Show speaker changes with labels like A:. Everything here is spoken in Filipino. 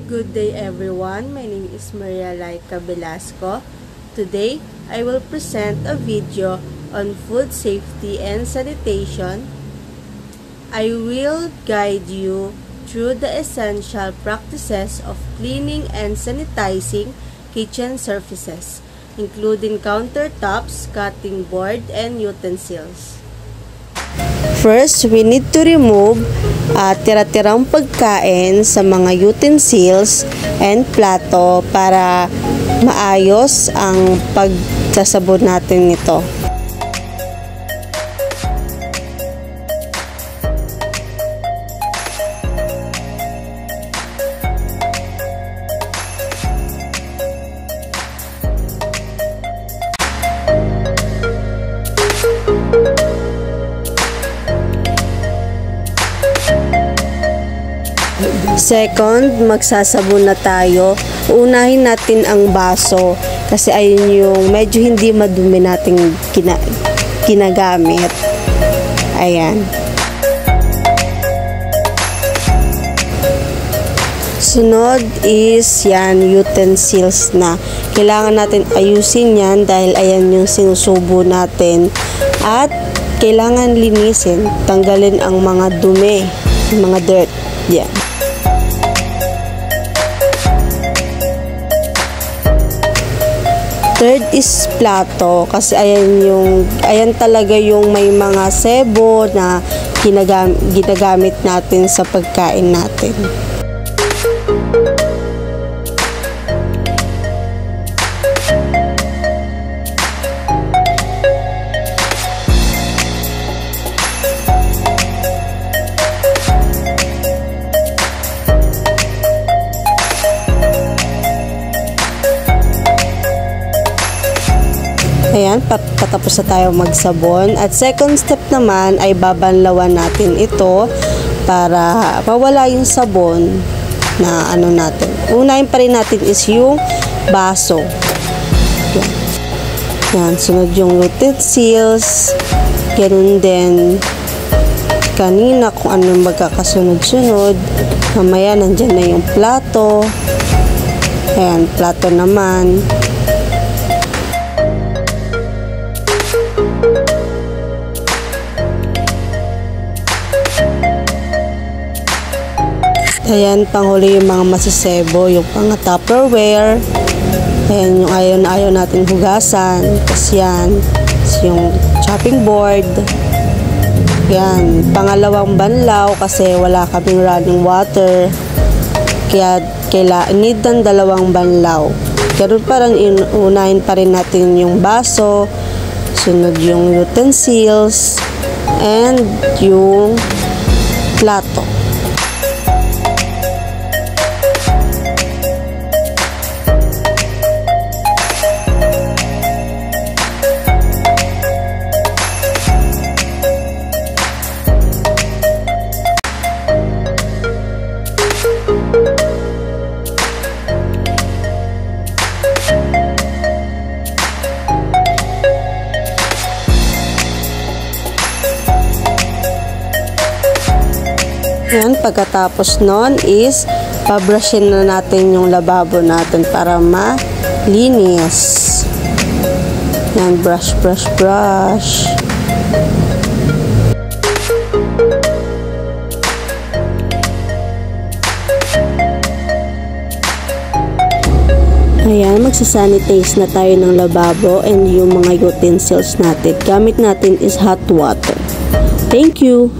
A: Good day everyone, my name is Maria Laika Velasco. Today, I will present a video on food safety and sanitation. I will guide you through the essential practices of cleaning and sanitizing kitchen surfaces, including countertops, cutting board, and utensils. First, we need to remove tira-tirang pagkain sa mga utensils and plato para maayos ang pagsasabon natin nito. Second, magsasabon na tayo. Unahin natin ang baso kasi ayun yung medyo hindi madumi nating ginagamit. Ayan. Sunod is yan, utensils na. Kailangan natin ayusin yan dahil ayan yung sinusubo natin. At kailangan linisin, tanggalin ang mga dumi, mga dirt. Yan. Third is plato kasi ayan talaga yung may mga sebo na ginagamit natin sa pagkain natin. Ayan, patapos na tayo magsabon. At second step naman ay babanlawan natin ito para mawala yung sabon na ano natin. Unahin pa rin natin is yung baso. Yan. Yan, sunod yung utensils. Ganun din kanina kung ano magkakasunod-sunod. Mamaya nandyan na yung plato. Ayan, plato naman. Ayan, panghuli yung mga masisebo, yung mga Tupperware. Ayan, yung ayaw natin hugasan. Tapos yan, yung chopping board. Yan, pangalawang banlaw kasi wala kaming running water. Kaya need ng dalawang banlaw. Pero parang unahin pa rin natin yung baso, sunod yung utensils, and yung plato. Yan, pagkatapos nun is pabrushin na natin yung lababo natin para malinis. Yan, brush. Ayan, magsasanitize na tayo ng lababo and yung mga utensils natin. Gamit natin is hot water. Thank you!